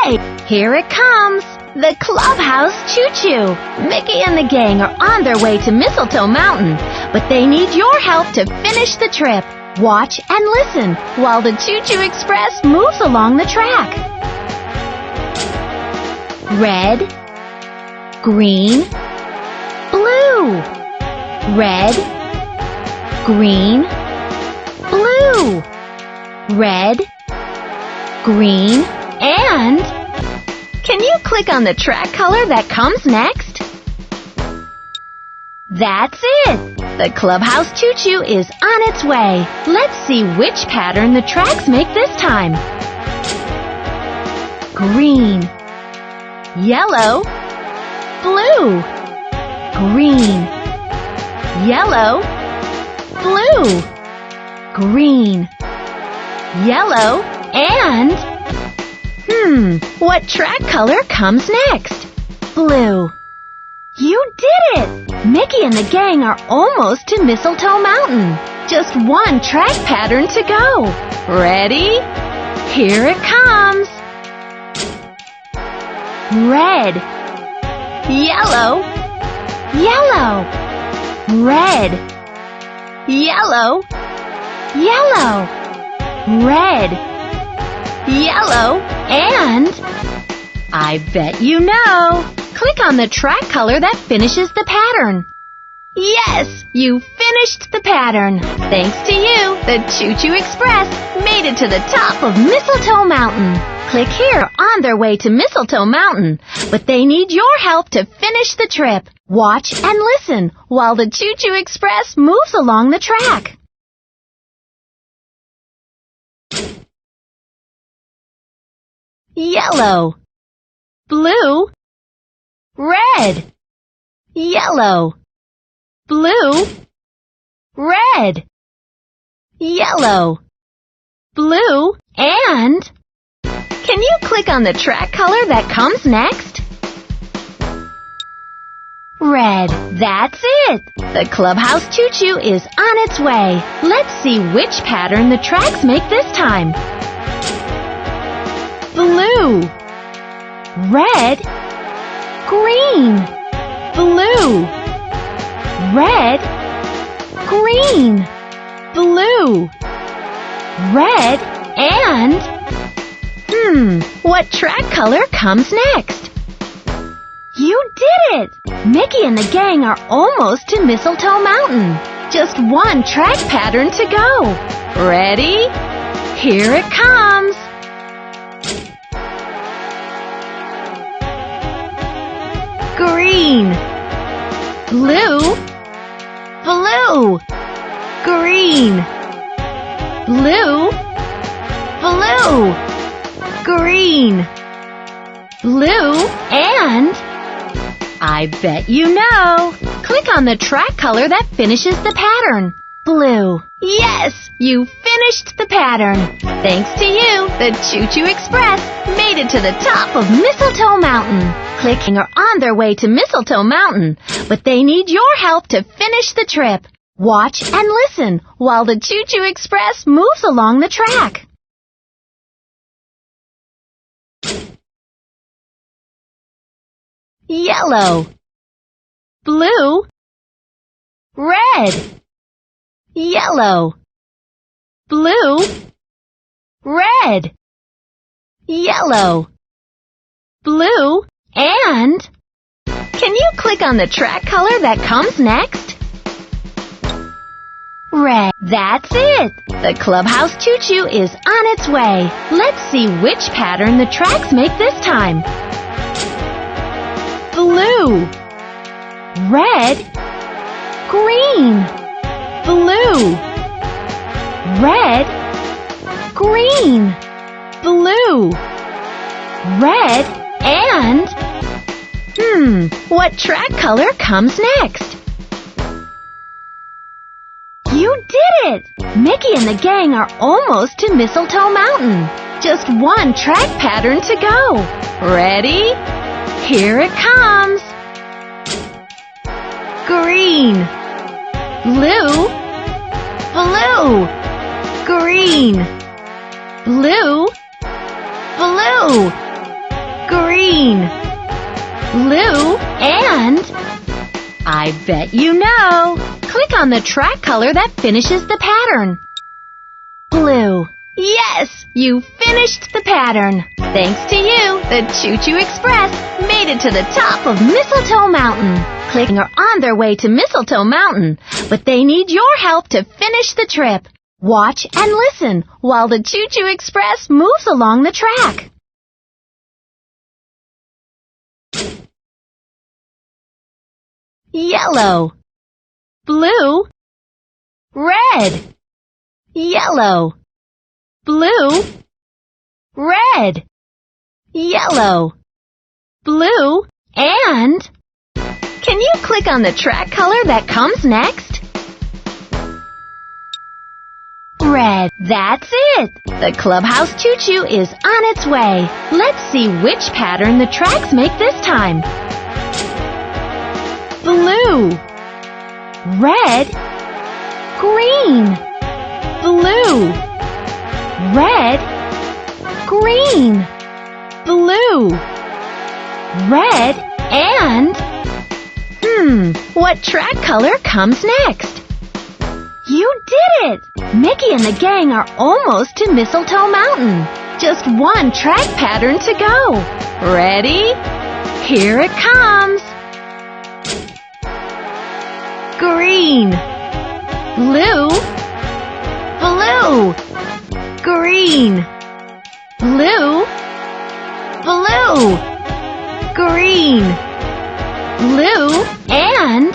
Yay! Here it comes! The Clubhouse Chu Chu! Mickey and the gang are on their way to Mistletoe Mountain, but they need your help to finish the trip. Watch and listen while the Choo Choo Express moves along the track. Red, green, blue. Red, green, blue. Red, green, and... Can you click on the track color that comes next? That's it! The Clubhouse Chu Chu is on its way. Let's see which pattern the tracks make this time. Green, yellow, blue. Green, yellow, blue. Green, yellow, and... what track color comes next? Blue. You did it! Mickey and the gang are almost to Mistletoe Mountain. Just one track pattern to go. Ready? Here it comes. Red, yellow, yellow. Red, yellow, yellow. Red, yellow, and... I bet you know. Click on the track color that finishes the pattern. Yes, you finished the pattern. Thanks to you, the Choo Choo Express made it to the top of Mistletoe Mountain. Click here on their way to Mistletoe Mountain, but they need your help to finish the trip. Watch and listen while the Choo Choo Express moves along the track. Yellow, blue, red. Yellow, blue, red. Yellow, blue, and... Can you click on the track color that comes next? Red. That's it! The Clubhouse Chu Chu is on its way. Let's see which pattern the tracks make this time. Blue, red, green. Blue, red, green. Blue, red, and... what track color comes next? You did it! Mickey and the gang are almost to Mistletoe Mountain. Just one track pattern to go. Ready? Here it comes. Green, blue, blue. Green, blue, blue. Green, blue, and... I bet you know. Click on the track color that finishes the pattern. Blue. Yes, you finished the pattern. Thanks to you, the Choo Choo Express made it to the top of Mistletoe Mountain. Clicking are on their way to Mistletoe Mountain, but they need your help to finish the trip. Watch and listen while the Choo Choo Express moves along the track. Yellow, blue, red. Yellow, blue, red. Yellow, blue, and... Can you click on the track color that comes next? Red. That's it! The Clubhouse Chu Chu is on its way. Let's see which pattern the tracks make this time. Blue, red, green. Blue, red, green. Blue, red, and... what track color comes next? You did it! Mickey and the gang are almost to Mistletoe Mountain. Just one track pattern to go. Ready? Here it comes. Green, blue, blue. Green, blue, blue. green, blue, and... I bet you know. Click on the track color that finishes the pattern. Blue. Yes, you finished the pattern. Thanks to you, the Choo Choo Express made it to the top of Mistletoe Mountain. Clicking are on their way to Mistletoe Mountain, but they need your help to finish the trip. Watch and listen while the Choo Choo Express moves along the track. Yellow, blue, red, yellow, blue, red, yellow, blue, and... Can you click on the track color that comes next? Red. That's it. The Clubhouse Choo Choo is on its way. Let's see which pattern the tracks make this time. Blue, red, green, blue, red, green, blue, red, and... what track color comes next? You did it! Mickey and the gang are almost to Mistletoe Mountain. Just one track pattern to go. Ready? Here it comes. Green, blue, blue, green, blue, blue, green, blue, and...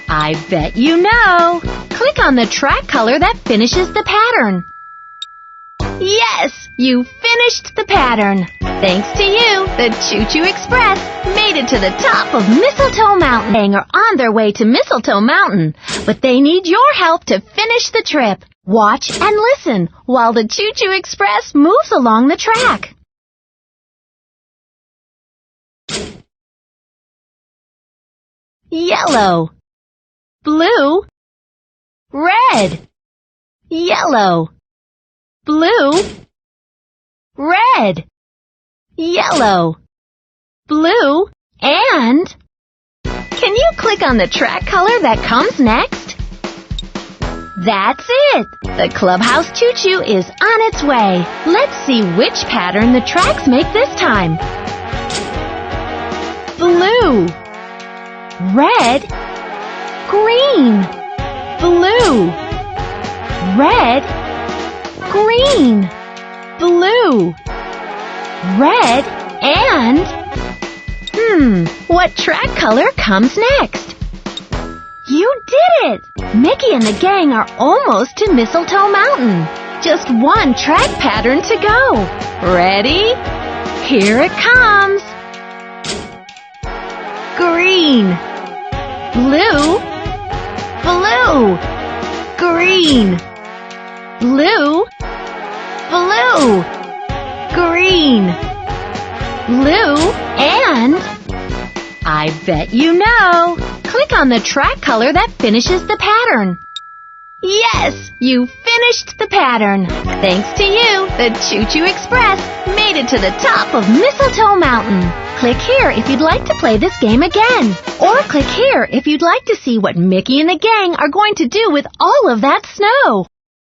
I bet you know. Click on the track color that finishes the pattern. Yes, you finished the pattern. Thanks to you, the Choo Choo Express made it to the top of Mistletoe Mountain. They are on their way to Mistletoe Mountain, but they need your help to finish the trip. Watch and listen while the Choo Choo Express moves along the track. Yellow, blue, red, yellow, blue, red, yellow, blue, and... Can you click on the track color that comes next? That's it! The Clubhouse Choo Choo is on its way. Let's see which pattern the tracks make this time. Blue, red, green, blue, red, green, blue, red, and... what track color comes next? You did it! Mickey and the gang are almost to Mistletoe Mountain. Just one track pattern to go. Ready? Here it comes. Green, blue, blue, green, blue, blue, green, blue, and... I bet you know. Click on the track color that finishes the pattern. Yes, you finished the pattern. Thanks to you, the Choo Choo Express made it to the top of Mistletoe Mountain. Click here if you'd like to play this game again. Or click here if you'd like to see what Mickey and the gang are going to do with all of that snow.